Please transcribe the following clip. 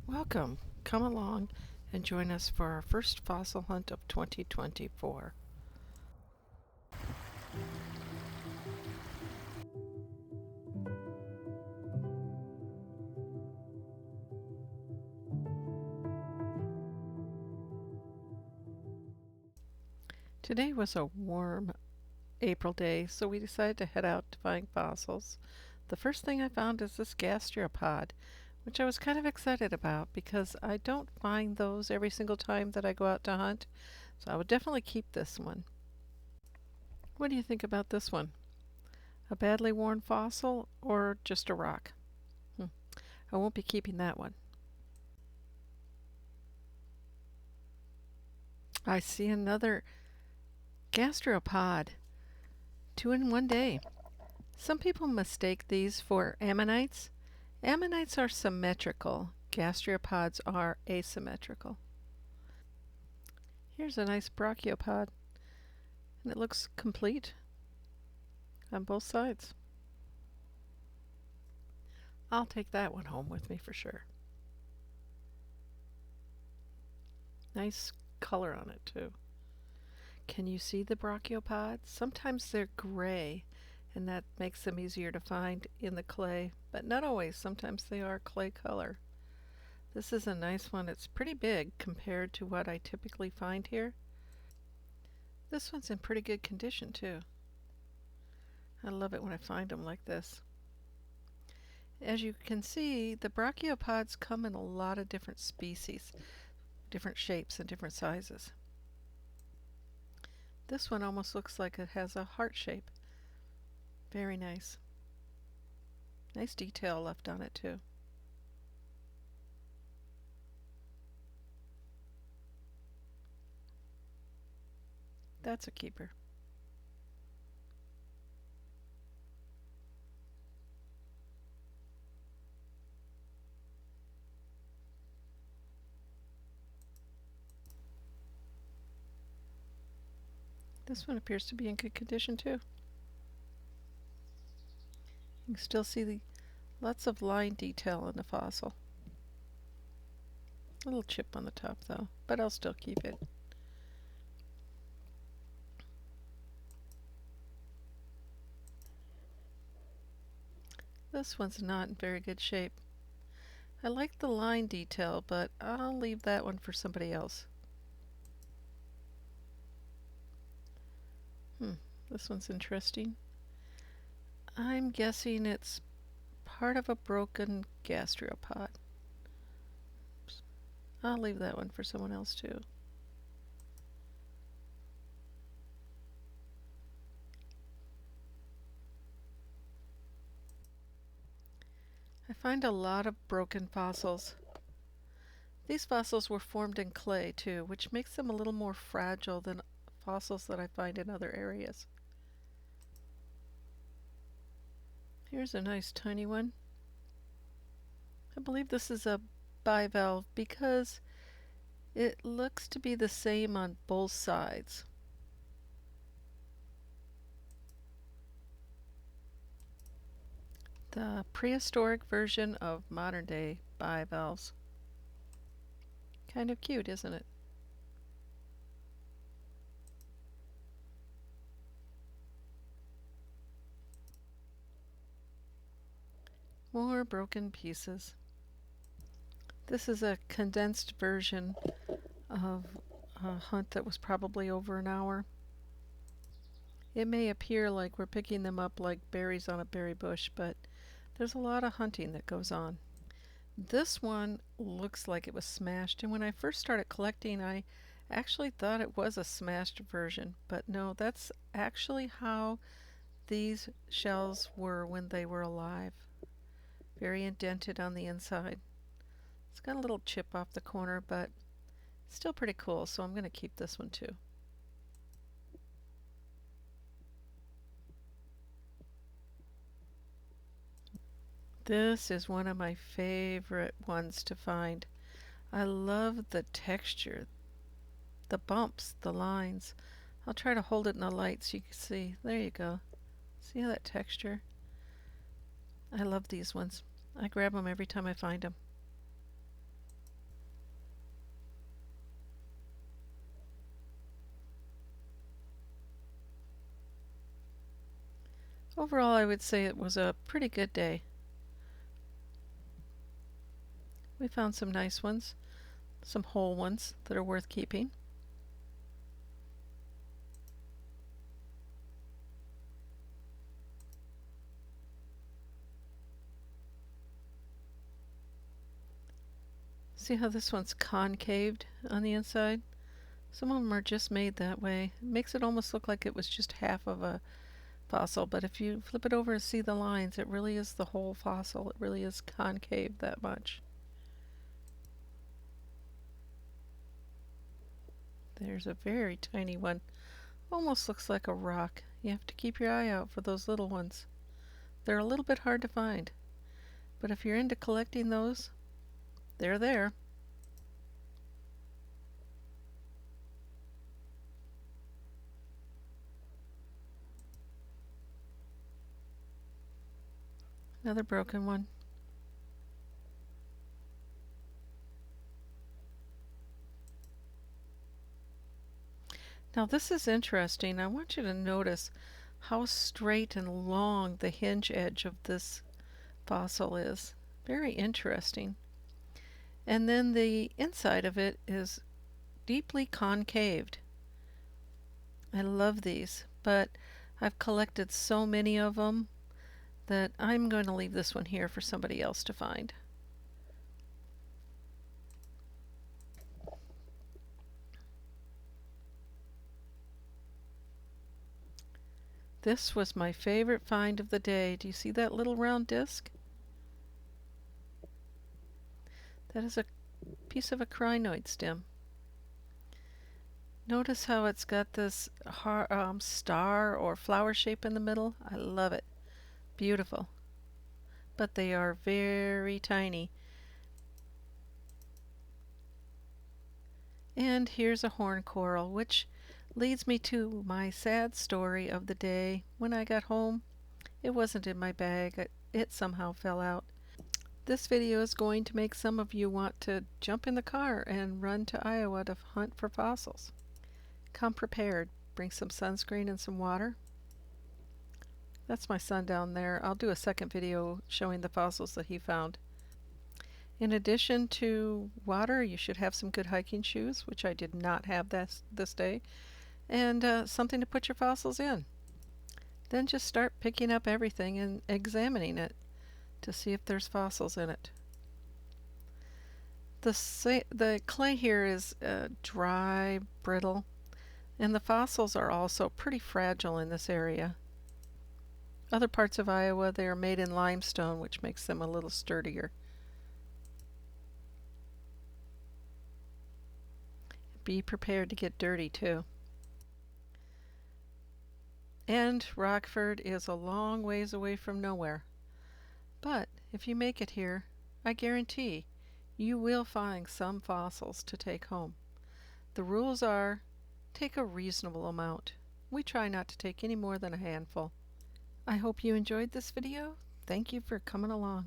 Welcome. Come along and join us for our first fossil hunt of 2024. Today was a warm April day, so we decided to head out to find fossils. The first thing I found is this gastropod, which I was kind of excited about because I don't find those every single time that I go out to hunt, so I would definitely keep this one. What do you think about this one? A badly worn fossil or just a rock? I won't be keeping that one. I see another gastropod. Two in one day. Some people mistake these for ammonites. Ammonites are symmetrical. Gastropods are asymmetrical. Here's a nice brachiopod, and it looks complete on both sides. I'll take that one home with me for sure. Nice color on it too. Can you see the brachiopods? Sometimes they're gray, and that makes them easier to find in the clay, but not always. Sometimes they are clay color. This is a nice one. It's pretty big compared to what I typically find here. This one's in pretty good condition too. I love it when I find them like this. As you can see, the brachiopods come in a lot of different species, different shapes and different sizes. This one almost looks like it has a heart shape. Very nice. Nice detail left on it too. That's a keeper. This one appears to be in good condition too. You can still see lots of line detail in the fossil. A little chip on the top though, but I'll still keep it. This one's not in very good shape. I like the line detail, but I'll leave that one for somebody else. This one's interesting. I'm guessing it's part of a broken gastropod. I'll leave that one for someone else too. I find a lot of broken fossils. These fossils were formed in clay too, which makes them a little more fragile than fossils that I find in other areas. Here's a nice tiny one. I believe this is a bivalve because it looks to be the same on both sides. The prehistoric version of modern day bivalves. Kind of cute, isn't it? More broken pieces. This is a condensed version of a hunt that was probably over an hour. It may appear like we're picking them up like berries on a berry bush, but there's a lot of hunting that goes on. This one looks like it was smashed, and when I first started collecting, I actually thought it was a smashed version, but no, that's actually how these shells were when they were alive. Very indented on the inside. It's got a little chip off the corner, but still pretty cool, so I'm going to keep this one too. This is one of my favorite ones to find. I love the texture, the bumps, the lines. I'll try to hold it in the light so you can see. There you go. See how that texture? I love these ones. I grab them every time I find them. Overall, I would say it was a pretty good day. We found some nice ones, some whole ones that are worth keeping. See how this one's concaved on the inside? Some of them are just made that way. It makes it almost look like it was just half of a fossil, but if you flip it over and see the lines, it really is the whole fossil. It really is concave that much. There's a very tiny one. Almost looks like a rock. You have to keep your eye out for those little ones. They're a little bit hard to find, but if you're into collecting those, they're there. Another broken one. Now this is interesting. I want you to notice how straight and long the hinge edge of this fossil is. Very interesting. And then the inside of it is deeply concaved. I love these, but I've collected so many of them that I'm going to leave this one here for somebody else to find. This was my favorite find of the day. Do you see that little round disc? That is a piece of a crinoid stem. Notice how it's got this star or flower shape in the middle? I love it. Beautiful. But they are very tiny. And here's a horn coral, which leads me to my sad story of the day. When I got home, it wasn't in my bag. It somehow fell out. This video is going to make some of you want to jump in the car and run to Iowa to hunt for fossils. Come prepared. Bring some sunscreen and some water. That's my son down there. I'll do a second video showing the fossils that he found. In addition to water, you should have some good hiking shoes, which I did not have this day, and something to put your fossils in. Then just start picking up everything and examining it to see if there's fossils in it. The clay here is dry, brittle, and the fossils are also pretty fragile in this area. Other parts of Iowa, they are made in limestone, which makes them a little sturdier. Be prepared to get dirty too. And Rockford is a long ways away from nowhere. But if you make it here, I guarantee you will find some fossils to take home. The rules are, take a reasonable amount. We try not to take any more than a handful. I hope you enjoyed this video. Thank you for coming along.